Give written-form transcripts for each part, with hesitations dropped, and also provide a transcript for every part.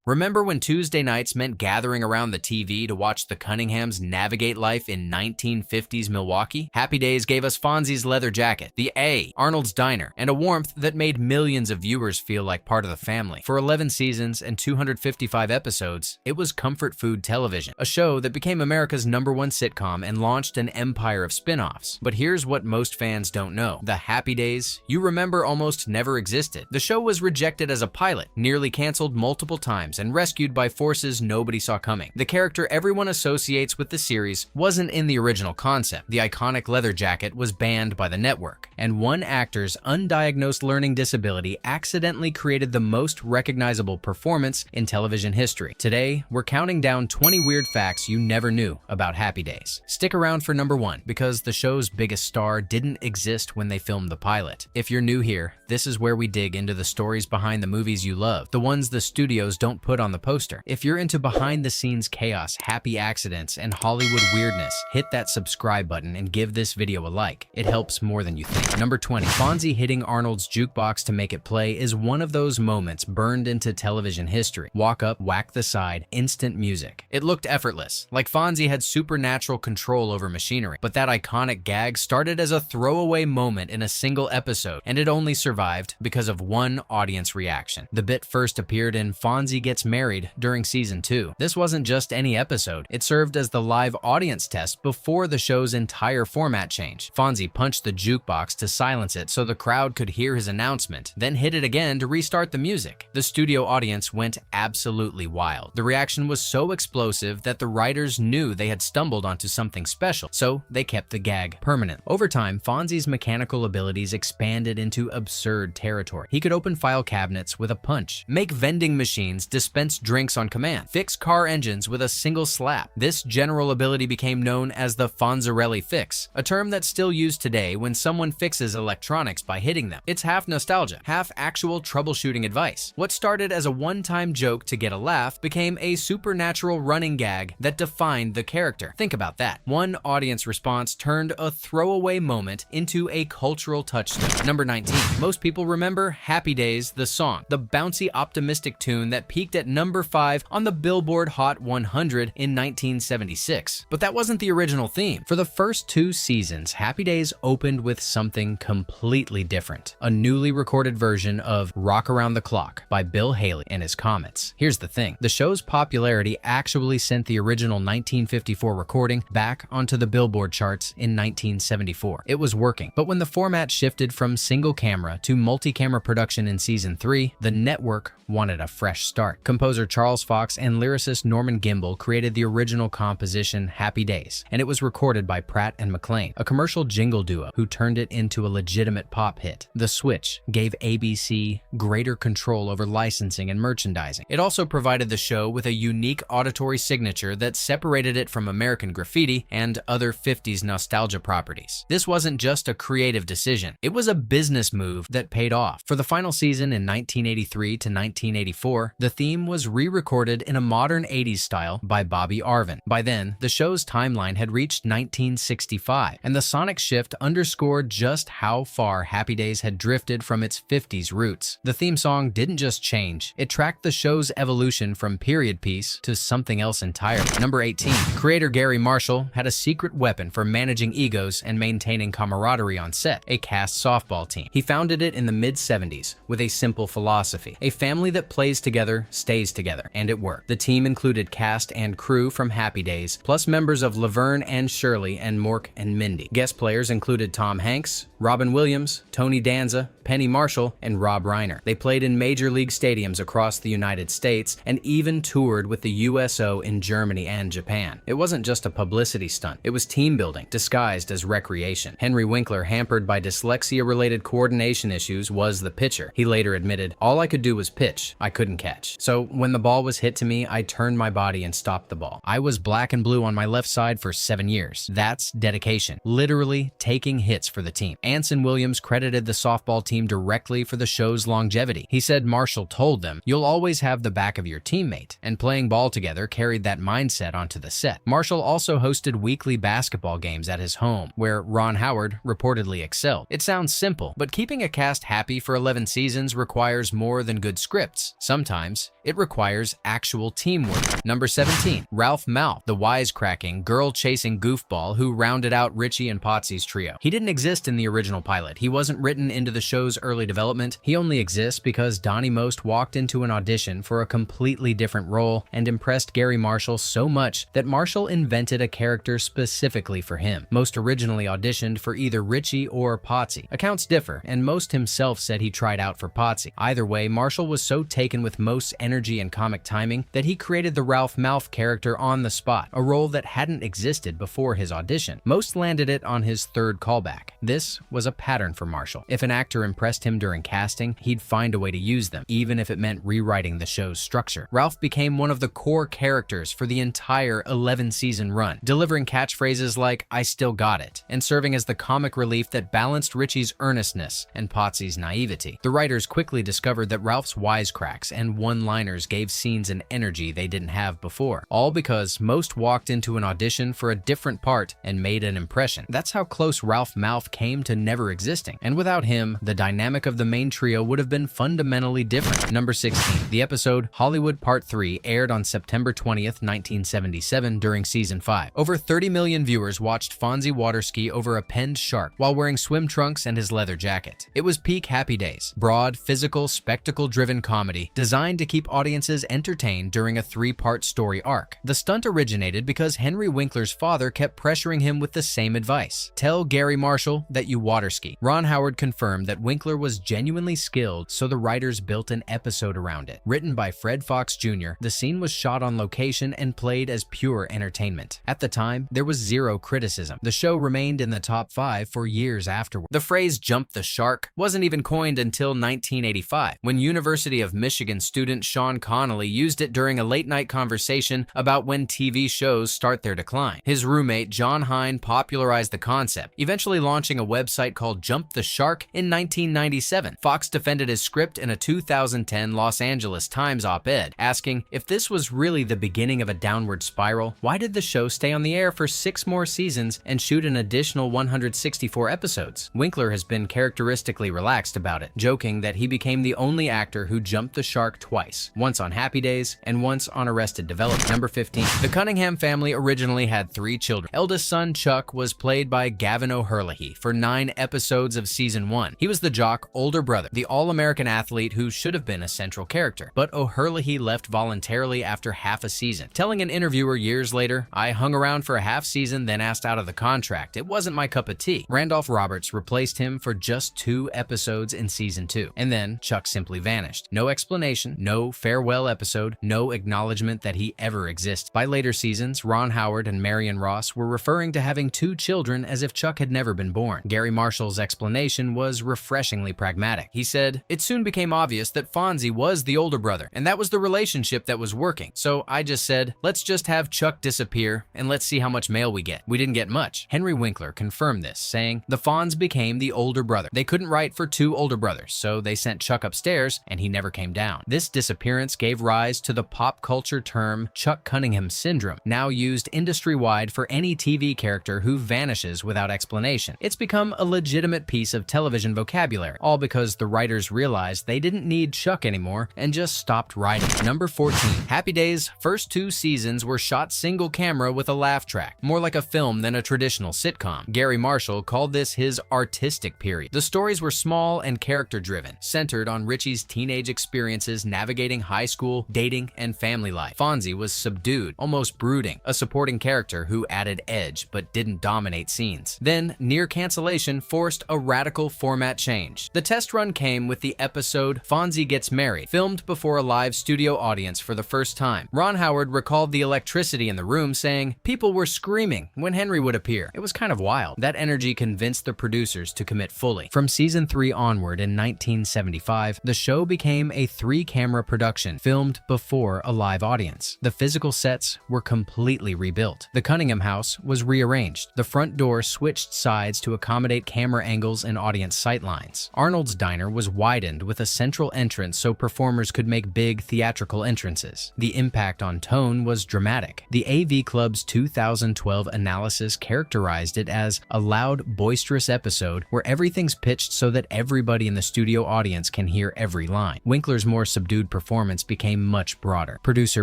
Remember when Tuesday nights meant gathering around the TV to watch the Cunninghams navigate life in 1950s Milwaukee? Happy Days gave us Fonzie's leather jacket, the Ayyy, Arnold's diner, and a warmth that made millions of viewers feel like part of the family. For 11 seasons and 255 episodes, it was comfort food television, a show that became America's #1 sitcom and launched an empire of spin-offs. But here's what most fans don't know. The Happy Days you remember almost never existed. The show was rejected as a pilot, nearly canceled multiple times, and rescued by forces nobody saw coming. The character everyone associates with the series wasn't in the original concept. The iconic leather jacket was banned by the network, and one actor's undiagnosed learning disability accidentally created the most recognizable performance in television history. Today, we're counting down 20 weird facts you never knew about Happy Days. Stick around for number 1, because the show's biggest star didn't exist when they filmed the pilot. If you're new here, this is where we dig into the stories behind the movies you love, the ones the studios don't put on the poster. If you're into behind-the-scenes chaos, happy accidents, and Hollywood weirdness, hit that subscribe button and give this video a like. It helps more than you think. Number 20. Fonzie hitting Arnold's jukebox to make it play is one of those moments burned into television history. Walk up, whack the side, instant music. It looked effortless, like Fonzie had supernatural control over machinery. But that iconic gag started as a throwaway moment in a single episode, and it only survived because of one audience reaction. The bit first appeared in Fonzie Gets Married during season 2. This wasn't just any episode, it served as the live audience test before the show's entire format change. Fonzie punched the jukebox to silence it so the crowd could hear his announcement, then hit it again to restart the music. The studio audience went absolutely wild. The reaction was so explosive that the writers knew they had stumbled onto something special, so they kept the gag permanent. Over time, Fonzie's mechanical abilities expanded into absurd territory. He could open file cabinets with a punch, make vending machines dispense drinks on command, fix car engines with a single slap. This general ability became known as the Fonzarelli fix, a term that's still used today when someone fixes electronics by hitting them. It's half nostalgia, half actual troubleshooting advice. What started as a one-time joke to get a laugh became a supernatural running gag that defined the character. Think about that. One audience response turned a throwaway moment into a cultural touchstone. Number 19. Most people remember Happy Days, the song, the bouncy, optimistic tune that peaked at number 5 on the Billboard Hot 100 in 1976. But that wasn't the original theme. For the first 2 seasons, Happy Days opened with something completely different, a newly recorded version of Rock Around the Clock by Bill Haley and his Comets. Here's the thing, the show's popularity actually sent the original 1954 recording back onto the Billboard charts in 1974. It was working, but when the format shifted from single camera to multi-camera production in season 3, the network wanted a fresh start. Composer Charles Fox and lyricist Norman Gimbel created the original composition Happy Days, and it was recorded by Pratt and McLean, a commercial jingle duo who turned it into a legitimate pop hit. The switch gave ABC greater control over licensing and merchandising. It also provided the show with a unique auditory signature that separated it from American Graffiti and other 50s nostalgia properties. This wasn't just a creative decision, it was a business move that paid off. For the final season in 1983 to 1984, the theme was re-recorded in a modern 80s style by Bobby Arvin. By then, the show's timeline had reached 1965, and the sonic shift underscored just how far Happy Days had drifted from its 50s roots. The theme song didn't just change, it tracked the show's evolution from period piece to something else entirely. Number 18. Creator Garry Marshall had a secret weapon for managing egos and maintaining camaraderie on set, a cast softball team. He founded it in the mid-70s with a simple philosophy: a family that plays together stays together, and it worked. The team included cast and crew from Happy Days, plus members of Laverne and Shirley and Mork and Mindy. Guest players included Tom Hanks, Robin Williams, Tony Danza, Penny Marshall, and Rob Reiner. They played in major league stadiums across the United States and even toured with the USO in Germany and Japan. It wasn't just a publicity stunt, it was team building disguised as recreation. Henry Winkler, hampered by dyslexia-related coordination issues, was the pitcher. He later admitted, "All I could do was pitch, I couldn't catch. So when the ball was hit to me, I turned my body and stopped the ball. I was black and blue on my left side for 7 years. That's dedication, literally taking hits for the team." Anson Williams credited the softball team directly for the show's longevity. He said Marshall told them, "You'll always have the back of your teammate," and playing ball together carried that mindset onto the set. Marshall also hosted weekly basketball games at his home, where Ron Howard reportedly excelled. It sounds simple, but keeping a cast happy for 11 seasons requires more than good scripts. Sometimes, It requires actual teamwork. Number 17, Ralph Malph, the wisecracking, girl-chasing goofball who rounded out Richie and Potsy's trio. He didn't exist in the original pilot. He wasn't written into the show's early development. He only exists because Donnie Most walked into an audition for a completely different role and impressed Garry Marshall so much that Marshall invented a character specifically for him. Most originally auditioned for either Richie or Potsy. Accounts differ, and Most himself said he tried out for Potsy. Either way, Marshall was so taken with Most's energy and comic timing that he created the Ralph Malph character on the spot, a role that hadn't existed before his audition. Most landed it on his third callback. This was a pattern for Marshall. If an actor impressed him during casting, he'd find a way to use them, even if it meant rewriting the show's structure. Ralph became one of the core characters for the entire 11-season run, delivering catchphrases like "I still got it," and serving as the comic relief that balanced Richie's earnestness and Potsy's naivety. The writers quickly discovered that Ralph's wisecracks and one-liners gave scenes an energy they didn't have before, all because Most walked into an audition for a different part and made an impression. That's how close Ralph Malph came to never existing, and without him, the dynamic of the main trio would have been fundamentally different. Number 16, the episode Hollywood Part 3 aired on September 20th, 1977 during Season 5. Over 30 million viewers watched Fonzie waterski over a penned shark while wearing swim trunks and his leather jacket. It was peak Happy Days, broad, physical, spectacle-driven comedy designed to keep audiences entertained during a 3-part story arc. The stunt originated because Henry Winkler's father kept pressuring him with the same advice: tell Garry Marshall that you waterski. Ron Howard confirmed that Winkler was genuinely skilled, so the writers built an episode around it. Written by Fred Fox Jr., the scene was shot on location and played as pure entertainment. At the time, there was zero criticism. The show remained in the top 5 for years afterward. The phrase "jump the shark" wasn't even coined until 1985, when University of Michigan student Sean Connolly used it during a late-night conversation about when TV shows start their decline. His roommate, John Hine, popularized the concept, eventually launching a website called Jump the Shark in 1997. Fox defended his script in a 2010 Los Angeles Times op-ed, asking, if this was really the beginning of a downward spiral, why did the show stay on the air for 6 more seasons and shoot an additional 164 episodes? Winkler has been characteristically relaxed about it, joking that he became the only actor who jumped the shark twice, once on Happy Days and once on Arrested Development. Number 15. The Cunningham family originally had 3 children. Eldest son Chuck was played by Gavin O'Herlihy for 9 episodes of Season 1. He was the jock older brother, the all-American athlete who should have been a central character. But O'Herlihy left voluntarily after half a season, telling an interviewer years later, "I hung around for a half season, then asked out of the contract. It wasn't my cup of tea." Randolph Roberts replaced him for just 2 episodes in Season 2, and then Chuck simply vanished. No explanation, no farewell episode, no acknowledgement that he ever exists. By later seasons, Ron Howard and Marion Ross were referring to having 2 children as if Chuck had never been born. Garry Marshall's explanation was refreshingly pragmatic. He said, "It soon became obvious that Fonzie was the older brother, and that was the relationship that was working. So I just said, let's just have Chuck disappear, and let's see how much mail we get." We didn't get much. Henry Winkler confirmed this, saying, "The Fonz became the older brother. They couldn't write for 2 older brothers, so they sent Chuck upstairs, and he never came down." This disappearance gave rise to the pop culture term Chuck Cunningham syndrome, now used industry-wide for any TV character who vanishes without explanation. It's become a legitimate piece of television vocabulary, all because the writers realized they didn't need Chuck anymore and just stopped writing. Number 14. Happy Days' first 2 seasons were shot single camera with a laugh track, more like a film than a traditional sitcom. Garry Marshall called this his artistic period. The stories were small and character-driven, centered on Richie's teenage experiences navigating high school, dating, and family life. Fonzie was subdued, almost brooding, a supporting character who added edge but didn't dominate scenes. Then, near cancellation forced a radical format change. The test run came with the episode Fonzie Gets Married, filmed before a live studio audience for the first time. Ron Howard recalled the electricity in the room, saying, "People were screaming when Henry would appear. It was kind of wild." That energy convinced the producers to commit fully. From Season 3 onward in 1975, the show became a 3-camera production filmed before a live audience. The physical sets were completely rebuilt. The Cunningham house was rearranged. The front door switched sides to accommodate camera angles and audience sightlines. Arnold's Diner was widened with a central entrance so performers could make big theatrical entrances. The impact on tone was dramatic. The AV Club's 2012 analysis characterized it as a loud, boisterous episode where everything's pitched so that everybody in the studio audience can hear every line. Winkler's more subdued performance performance became much broader. Producer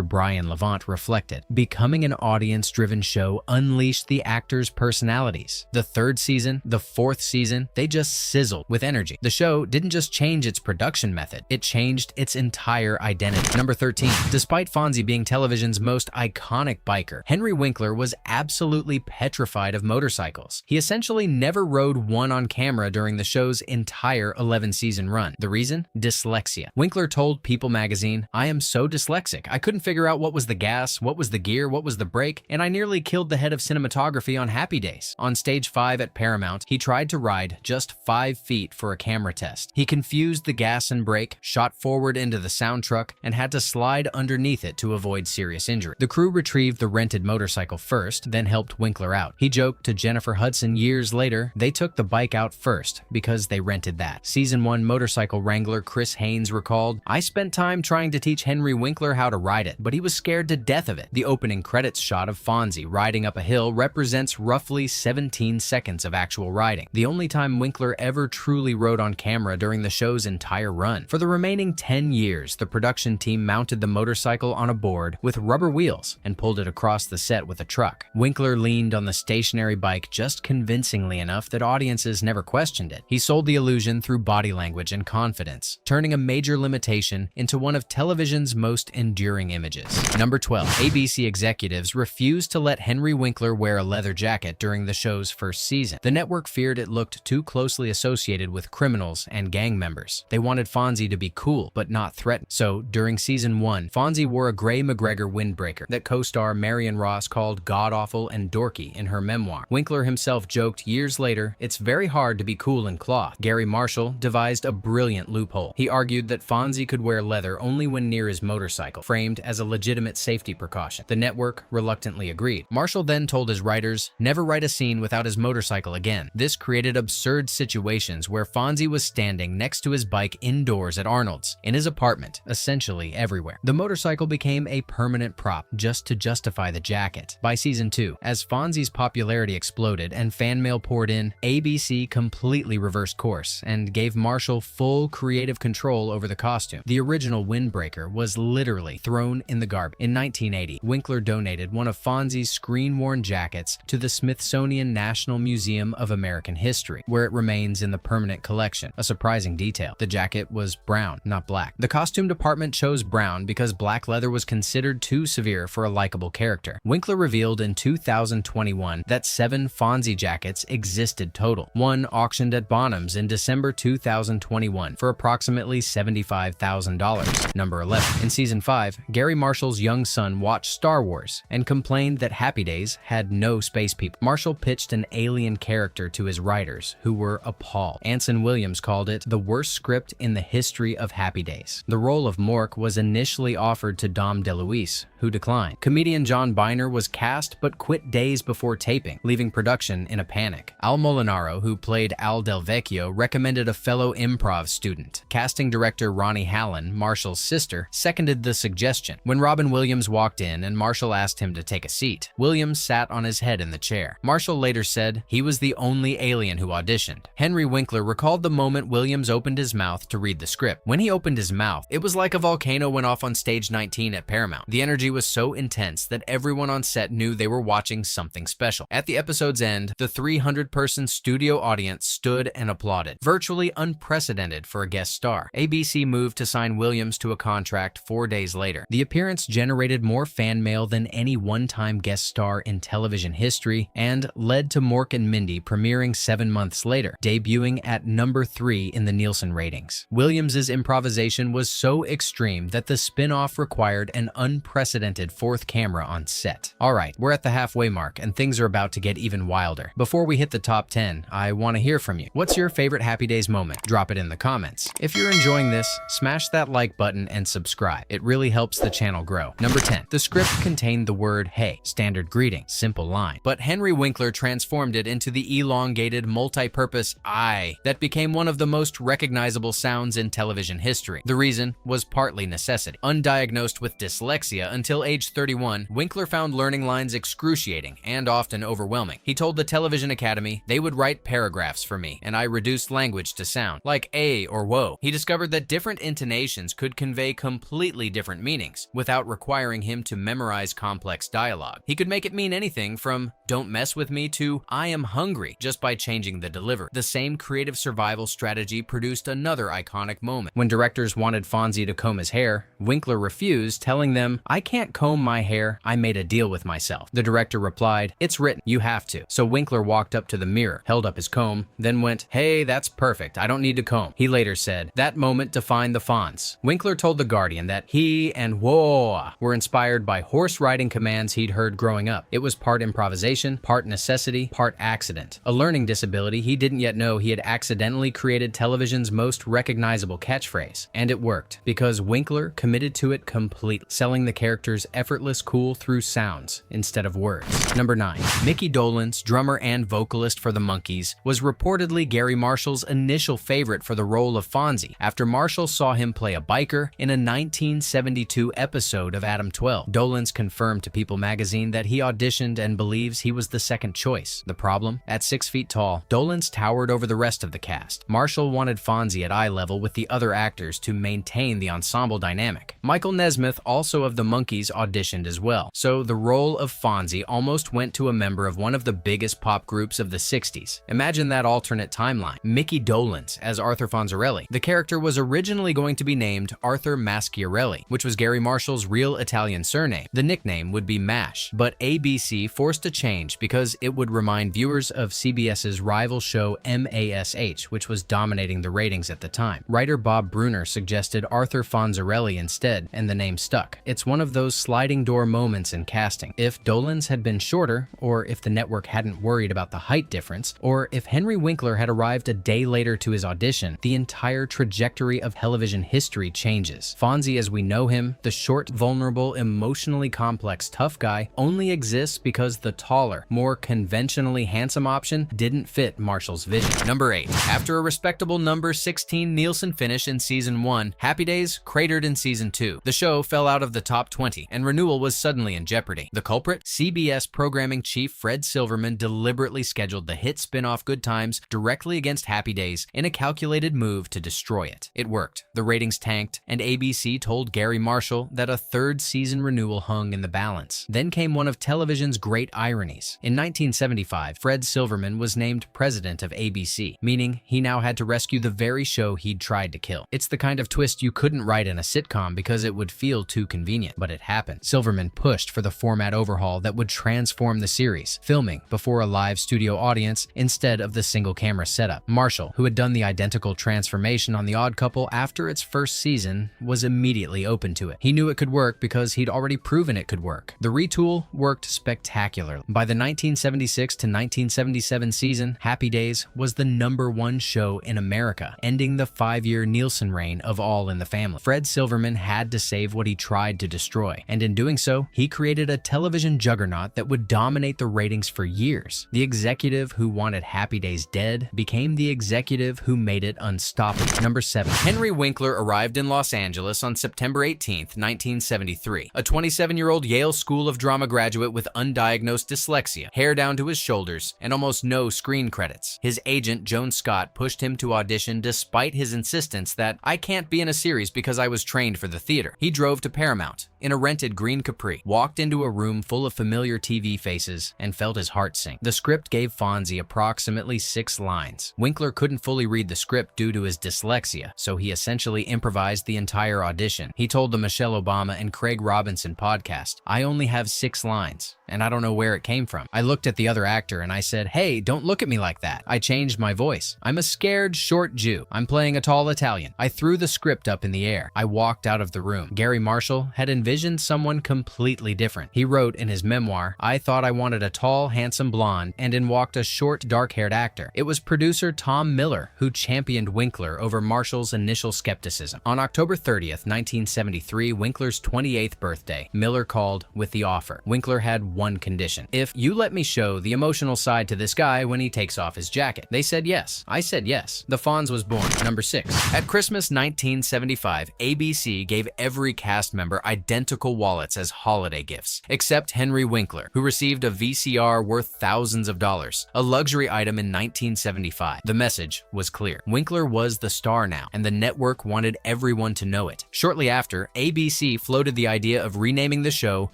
Brian Levant reflected, "Becoming an audience-driven show unleashed the actors' personalities. The third season, the fourth season, they just sizzled with energy. The show didn't just change its production method, it changed its entire identity." Number 13. Despite Fonzie being television's most iconic biker, Henry Winkler was absolutely petrified of motorcycles. He essentially never rode one on camera during the show's entire 11-season run. The reason? Dyslexia. Winkler told People magazine, "I am so dyslexic, I couldn't figure out what was the gas, what was the gear, what was the brake, and I nearly killed the head of cinematography on Happy Days." On stage 5 at Paramount, he tried to ride just 5 feet for a camera test. He confused the gas and brake, shot forward into the sound truck, and had to slide underneath it to avoid serious injury. The crew retrieved the rented motorcycle first, then helped Winkler out. He joked to Jennifer Hudson years later, they took the bike out first because they rented that. Season 1 motorcycle wrangler Chris Haynes recalled, "I spent time trying to teach Henry Winkler how to ride it, but he was scared to death of it." The opening credits shot of Fonzie riding up a hill represents roughly 17 seconds of actual riding, the only time Winkler ever truly rode on camera during the show's entire run. For the remaining 10 years, the production team mounted the motorcycle on a board with rubber wheels and pulled it across the set with a truck. Winkler leaned on the stationary bike just convincingly enough that audiences never questioned it. He sold the illusion through body language and confidence, turning a major limitation into one of television's most enduring images. Number 12. ABC executives refused to let Henry Winkler wear a leather jacket during the show's first season. The network feared it looked too closely associated with criminals and gang members. They wanted Fonzie to be cool, but not threatened. So, during season 1, Fonzie wore a gray McGregor windbreaker that co-star Marion Ross called god-awful and dorky in her memoir. Winkler himself joked years later, "It's very hard to be cool in cloth." Garry Marshall devised a brilliant loophole. He argued that Fonzie could wear leather only when near his motorcycle, framed as a legitimate safety precaution. The network reluctantly agreed. Marshall then told his writers, "Never write a scene without his motorcycle again." This created absurd situations where Fonzie was standing next to his bike indoors at Arnold's, in his apartment, essentially everywhere. The motorcycle became a permanent prop just to justify the jacket. By season 2, as Fonzie's popularity exploded and fan mail poured in, ABC completely reversed course and gave Marshall full creative control over the costume. The original windbreaker was literally thrown in the garbage. In 1980, Winkler donated one of Fonzie's screen-worn jackets to the Smithsonian National Museum of American History, where it remains in the permanent collection. A surprising detail: the jacket was brown, not black. The costume department chose brown because black leather was considered too severe for a likable character. Winkler revealed in 2021 that 7 Fonzie jackets existed total. One auctioned at Bonham's in December 2021 for approximately $75,000. Number 11. In season 5, Garry Marshall's young son watched Star Wars and complained that Happy Days had no space people. Marshall pitched an alien character to his writers, who were appalled. Anson Williams called it the worst script in the history of Happy Days. The role of Mork was initially offered to Dom DeLuise, who declined. Comedian John Byner was cast but quit days before taping, leaving production in a panic. Al Molinaro, who played Al Del Vecchio, recommended a fellow improv student. Casting director Ronnie Hallen, Marshall's sister, seconded the suggestion. When Robin Williams walked in and Marshall asked him to take a seat, Williams sat on his head in the chair. Marshall later said he was the only alien who auditioned. Henry Winkler recalled the moment Williams opened his mouth to read the script. When he opened his mouth, it was like a volcano went off on stage 19 at Paramount. The energy was so intense that everyone on set knew they were watching something special. At the episode's end, the 300-person studio audience stood and applauded, virtually unprecedented for a guest star. ABC moved to sign Williams to a contract 4 days later. The appearance generated more fan mail than any one-time guest star in television history and led to Mork and Mindy premiering 7 months later, debuting at number 3 in the Nielsen ratings. Williams's improvisation was so extreme that the spin-off required an unprecedented 4th camera on set. Alright, we're at the halfway mark and things are about to get even wilder. Before we hit the top 10, I want to hear from you. What's your favorite Happy Days moment? Drop it in the comments. If you're enjoying this, smash that like button and subscribe. It really helps the channel grow. Number 10. The script contained the word "hey," standard greeting, simple line. But Henry Winkler transformed it into the elongated, multi-purpose "aye" that became one of the most recognizable sounds in television history. The reason was partly necessity. Undiagnosed with dyslexia until age 31, Winkler found learning lines excruciating and often overwhelming. He told the Television Academy, "They would write paragraphs for me, and I reduced language to sound, like 'ay' or 'whoa.' He discovered that different intonations could could convey completely different meanings without requiring him to memorize complex dialogue. He could make it mean anything from "don't mess with me" to "I am hungry" just by changing the delivery. The same creative survival strategy produced another iconic moment. When directors wanted Fonzie to comb his hair, Winkler refused, telling them, "I can't comb my hair, I made a deal with myself." The director replied, "It's written, you have to." So Winkler walked up to the mirror, held up his comb, then went, "Hey, that's perfect, I don't need to comb." He later said, "That moment defined the Fonz." Winkler told The Guardian that he and "whoa" were inspired by horse riding commands he'd heard growing up. It was part improvisation, part necessity, part accident. A learning disability he didn't yet know he had accidentally created television's most recognizable catchphrase. And it worked, because Winkler committed to it completely, selling the character's effortless cool through sounds instead of words. Number 9. Mickey Dolenz, drummer and vocalist for the Monkees, was reportedly Garry Marshall's initial favorite for the role of Fonzie, after Marshall saw him play a biker in a 1972 episode of Adam 12. Dolenz confirmed to People magazine that he auditioned and believes he was the second choice. The problem? At 6 feet tall, Dolenz towered over the rest of the cast. Marshall wanted Fonzie at eye level with the other actors to maintain the ensemble dynamic. Michael Nesmith, also of the Monkees, auditioned as well, so the role of Fonzie almost went to a member of one of the biggest pop groups of the 60s. Imagine that alternate timeline. Mickey Dolenz as Arthur Fonzarelli. The character was originally going to be named Arthur Maschiarelli, which was Garry Marshall's real Italian surname. The nickname would be MASH, but ABC forced a change because it would remind viewers of CBS's rival show MASH, which was dominating the ratings at the time. Writer Bob Bruner suggested Arthur Fonzarelli instead, and the name stuck. It's one of those sliding door moments in casting. If Dolenz had been shorter, or if the network hadn't worried about the height difference, or if Henry Winkler had arrived a day later to his audition, the entire trajectory of television history changes. Fonzie as we know him, the short, vulnerable, emotionally complex tough guy, only exists because the taller, more conventionally handsome option didn't fit Marshall's vision. Number 8. After a respectable number 16 Nielsen finish in season 1, Happy Days cratered in season 2. The show fell out of the top 20, and renewal was suddenly in jeopardy. The culprit? CBS programming chief Fred Silverman deliberately scheduled the hit spin-off Good Times directly against Happy Days in a calculated move to destroy it. It worked. The ratings tanked, and ABC told Garry Marshall that a third season renewal hung in the balance. Then came one of television's great ironies. In 1975, Fred Silverman was named president of ABC, meaning he now had to rescue the very show he'd tried to kill. It's the kind of twist you couldn't write in a sitcom because it would feel too convenient, but it happened. Silverman pushed for the format overhaul that would transform the series, filming before a live studio audience instead of the single camera setup. Marshall, who had done the identical transformation on The Odd Couple after its first season, was immediately open to it. He knew it could work because he'd already proven it could work. The retool worked spectacularly. By the 1976 to 1977 season, Happy Days was the #1 show in America, ending the 5-year Nielsen reign of All in the Family. Fred Silverman had to save what he tried to destroy, and in doing so, he created a television juggernaut that would dominate the ratings for years. The executive who wanted Happy Days dead became the executive who made it unstoppable. Number 7. Henry Winkler arrived in Los Angeles on September 18, 1973. A 27-year-old Yale School of Drama graduate with undiagnosed dyslexia, hair down to his shoulders, and almost no screen credits. His agent, Joan Scott, pushed him to audition despite his insistence that "I can't be in a series because I was trained for the theater." He drove to Paramount in a rented green Capri, walked into a room full of familiar TV faces, and felt his heart sink. The script gave Fonzie approximately 6 lines. Winkler couldn't fully read the script due to his dyslexia, so he essentially improvised the entire audition. He told the Michelle Obama and Craig Robinson podcast, "I only have 6 lines, and I don't know where it came from. I looked at the other actor and I said, 'Hey, don't look at me like that.' I changed my voice. I'm a scared, short Jew. I'm playing a tall Italian. I threw the script up in the air. I walked out of the room." Garry Marshall had envisioned someone completely different. He wrote in his memoir, "I thought I wanted a tall, handsome blonde, and in walked a short, dark-haired actor." It was producer Tom Miller who championed Winkler over Marshall's initial skepticism. On October 30th, 1973, Winkler's 28th birthday, Miller called with the offer. Winkler had one condition: "If you let me show the emotional side to this guy when he takes off his jacket." They said yes. I said yes. The Fonz was born. Number 6. At Christmas 1975, ABC gave every cast member identical identical wallets as holiday gifts, except Henry Winkler, who received a VCR worth thousands of dollars, a luxury item in 1975. The message was clear. Winkler was the star now, and the network wanted everyone to know it. Shortly after, ABC floated the idea of renaming the show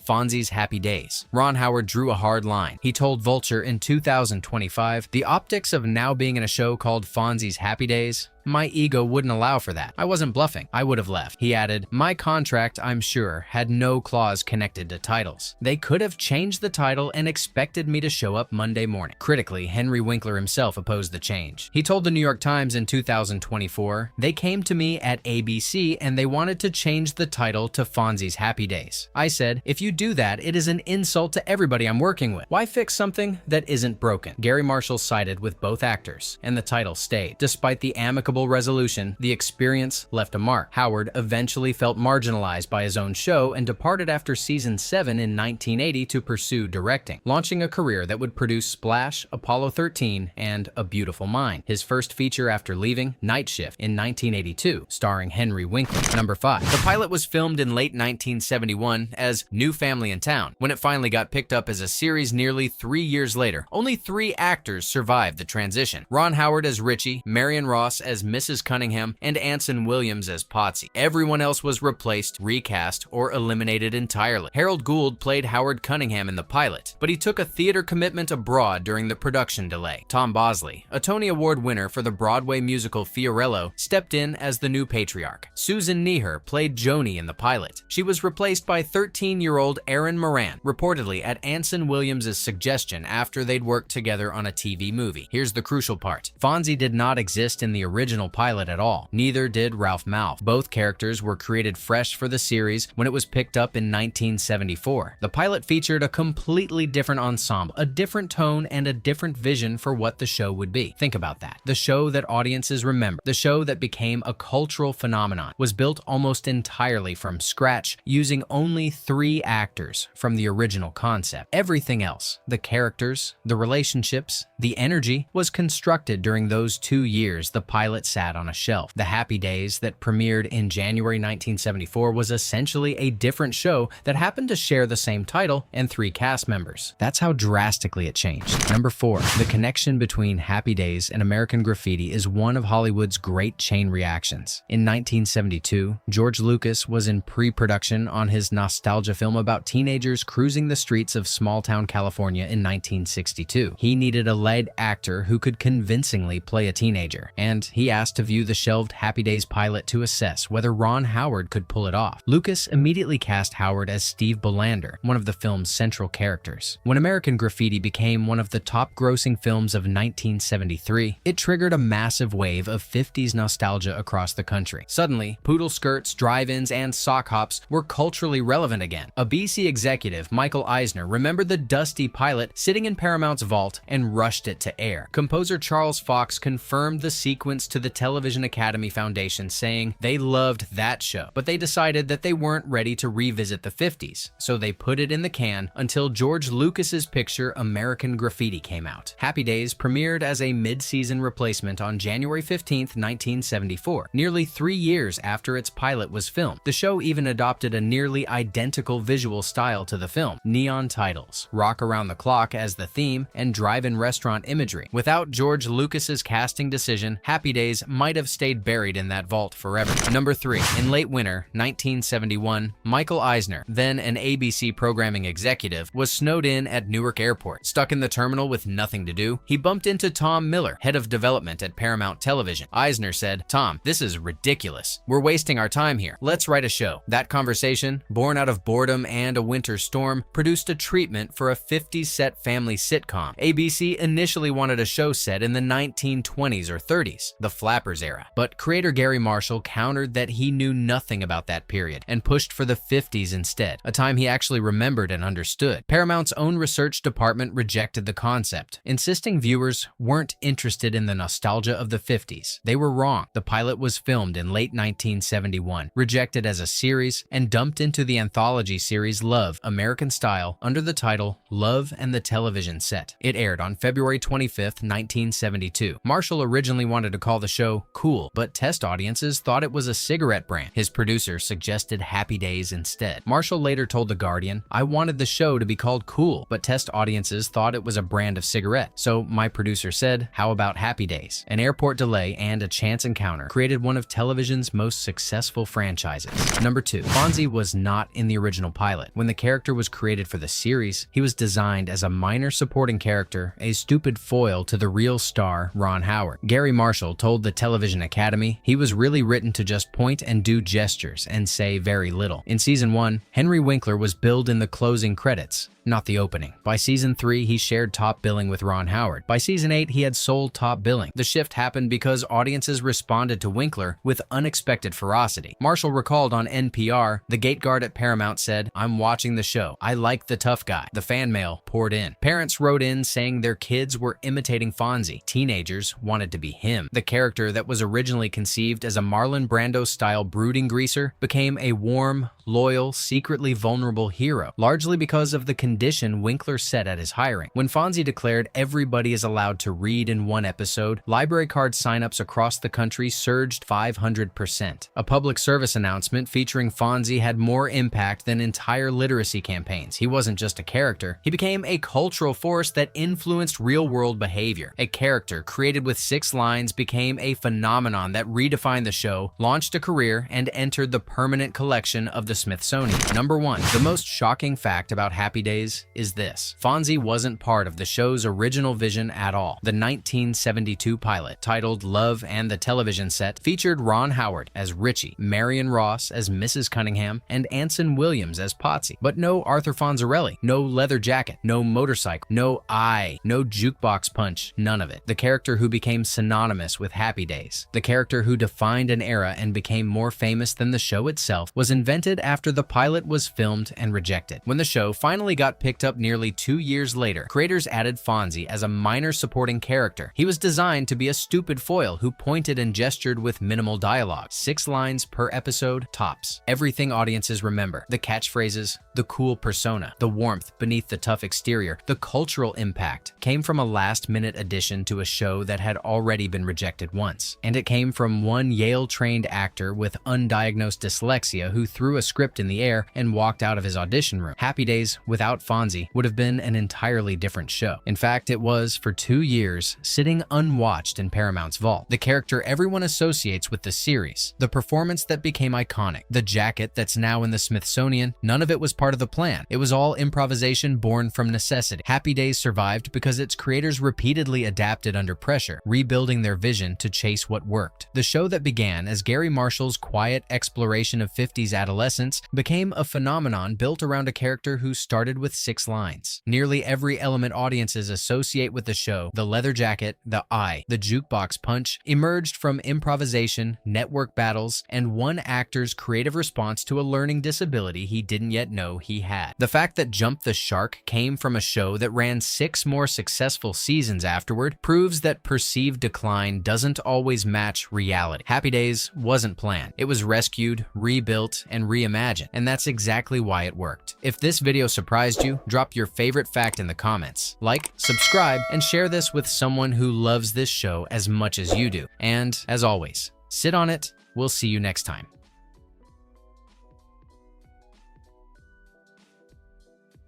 Fonzie's Happy Days. Ron Howard drew a hard line. He told Vulture in 2025, "The optics of now being in a show called Fonzie's Happy Days, my ego wouldn't allow for that. I wasn't bluffing. I would have left." He added, "My contract, I'm sure, had no clause connected to titles. They could have changed the title and expected me to show up Monday morning." Critically, Henry Winkler himself opposed the change. He told the New York Times in 2024, "They came to me at ABC and they wanted to change the title to Fonzie's Happy Days. I said, if you do that, it is an insult to everybody I'm working with. Why fix something that isn't broken?" Garry Marshall sided with both actors, and the title stayed. Despite the amicable resolution, the experience left a mark. Howard eventually felt marginalized by his own show and departed after season 7 in 1980 to pursue directing, launching a career that would produce Splash, Apollo 13, and A Beautiful Mind. His first feature after leaving, Night Shift, in 1982, starring Henry Winkler. Number 5. The pilot was filmed in late 1971 as New Family in Town. When it finally got picked up as a series nearly 3 years later, only 3 actors survived the transition. Ron Howard as Richie, Marion Ross as Mrs. Cunningham, and Anson Williams as Potsy. Everyone else was replaced, recast, or eliminated entirely. Harold Gould played Howard Cunningham in the pilot, but he took a theater commitment abroad during the production delay. Tom Bosley, a Tony Award winner for the Broadway musical Fiorello, stepped in as the new patriarch. Susan Neher played Joni in the pilot. She was replaced by 13-year-old Erin Moran, reportedly at Anson Williams' suggestion after they'd worked together on a TV movie. Here's the crucial part. Fonzie did not exist in the original pilot at all. Neither did Ralph Malph. Both characters were created fresh for the series when it was picked up in 1974. The pilot featured a completely different ensemble, a different tone, and a different vision for what the show would be. Think about that. The show that audiences remember, the show that became a cultural phenomenon, was built almost entirely from scratch, using only 3 actors from the original concept. Everything else, the characters, the relationships, the energy, was constructed during those 2 years the pilot sat on a shelf. The Happy Days that premiered in January 1974 was essentially a different show that happened to share the same title and 3 cast members. That's how drastically it changed. Number 4. The connection between Happy Days and American Graffiti is one of Hollywood's great chain reactions. In 1972, George Lucas was in pre-production on his nostalgia film about teenagers cruising the streets of small-town California in 1962. He needed a lead actor who could convincingly play a teenager, and he asked to view the shelved Happy Days pilot to assess whether Ron Howard could pull it off. Lucas immediately cast Howard as Steve Belander, one of the film's central characters. When American Graffiti became one of the top-grossing films of 1973, it triggered a massive wave of 50s nostalgia across the country. Suddenly, poodle skirts, drive-ins, and sock hops were culturally relevant again. A BC executive, Michael Eisner, remembered the dusty pilot sitting in Paramount's vault and rushed it to air. Composer Charles Fox confirmed the sequence to the Television Academy Foundation, saying they loved that show, but they decided that they weren't ready to revisit the 50s, so they put it in the can until George Lucas's picture American Graffiti came out. Happy Days premiered as a mid-season replacement on January 15, 1974, nearly 3 years after its pilot was filmed. The show even adopted a nearly identical visual style to the film, neon titles, Rock Around the Clock as the theme, and drive-in restaurant imagery. Without George Lucas's casting decision, Happy Days might have stayed buried in that vault forever. Number 3. In late winter 1971, Michael Eisner, then an ABC programming executive, was snowed in at Newark Airport. Stuck in the terminal with nothing to do, he bumped into Tom Miller, head of development at Paramount Television. Eisner said, "Tom, this is ridiculous. We're wasting our time here. Let's write a show." That conversation, born out of boredom and a winter storm, produced a treatment for a 50s-set family sitcom. ABC initially wanted a show set in the 1920s or 30s, the Flappers era, but creator Garry Marshall countered that he knew nothing about that period and pushed for the 50s instead, a time he actually remembered and understood. Paramount's own research department rejected the concept, insisting viewers weren't interested in the nostalgia of the 50s. They were wrong. The pilot was filmed in late 1971, rejected as a series, and dumped into the anthology series Love, American Style under the title Love and the Television Set. It aired on February 25, 1972. Marshall originally wanted to call the show cool, but test audiences thought it was a cigarette brand. His producer suggested Happy Days instead. Marshall later told The Guardian, "I wanted the show to be called Cool, but test audiences thought it was a brand of cigarette. So my producer said, how about Happy Days?" An airport delay and a chance encounter created one of television's most successful franchises. Number 2. Fonzie was not in the original pilot. When the character was created for the series, he was designed as a minor supporting character, a stupid foil to the real star, Ron Howard. Garry Marshall told the Television Academy he was really written to just point and do gestures and say very little. In season 1, Henry Winkler was billed in the closing credits, not the opening. By season 3, he shared top billing with Ron Howard. By season 8, he had sole top billing. The shift happened because audiences responded to Winkler with unexpected ferocity. Marshall recalled on NPR, the gate guard at Paramount said, "I'm watching the show. I like the tough guy." The fan mail poured in. Parents wrote in saying their kids were imitating Fonzie. Teenagers wanted to be him. The character that was originally conceived as a Marlon Brando-style brooding greaser became a warm, loyal, secretly vulnerable hero, largely because of the condition Winkler set at his hiring. When Fonzie declared everybody is allowed to read in one episode, library card signups across the country surged 500%. A public service announcement featuring Fonzie had more impact than entire literacy campaigns. He wasn't just a character, he became a cultural force that influenced real-world behavior. A character created with 6 lines became a phenomenon that redefined the show, launched a career, and entered the permanent collection of the Smithsonian. Number 1. The most shocking fact about Happy Days is this: Fonzie wasn't part of the show's original vision at all. The 1972 pilot, titled Love and the Television Set, featured Ron Howard as Richie, Marion Ross as Mrs. Cunningham, and Anson Williams as Potsy. But no Arthur Fonzarelli, no leather jacket, no motorcycle, no Ayyy, no jukebox punch, none of it. The character who became synonymous with Happy Days, the character who defined an era and became more famous than the show itself, was invented after the pilot was filmed and rejected. When the show finally got picked up nearly 2 years later, creators added Fonzie as a minor supporting character. He was designed to be a stupid foil who pointed and gestured with minimal dialogue, 6 lines per episode, tops. Everything audiences remember: the catchphrases, the cool persona, the warmth beneath the tough exterior, the cultural impact, came from a last-minute addition to a show that had already been rejected once. And it came from one Yale-trained actor with undiagnosed dyslexia who threw a script in the air and walked out of his audition room. Happy Days without Fonzie would have been an entirely different show. In fact, it was, for 2 years, sitting unwatched in Paramount's vault. The character everyone associates with the series, the performance that became iconic, the jacket that's now in the Smithsonian, none of it was part of the plan. It was all improvisation born from necessity. Happy Days survived because its creators repeatedly adapted under pressure, rebuilding their vision to chase what worked. The show that began as Garry Marshall's quiet exploration of 50s adolescence became a phenomenon built around a character who started with 6 lines. Nearly every element audiences associate with the show, the leather jacket, the Ayyy, the jukebox punch, emerged from improvisation, network battles, and one actor's creative response to a learning disability he didn't yet know he had. The fact that Jump the Shark came from a show that ran 6 more successful seasons afterward proves that perceived decline doesn't always match reality. Happy Days wasn't planned. It was rescued, rebuilt, and reimagined, and that's exactly why it worked. If this video surprised you, drop your favorite fact in the comments. Like, subscribe, and share this with someone who loves this show as much as you do. And as always, sit on it. We'll see you next time.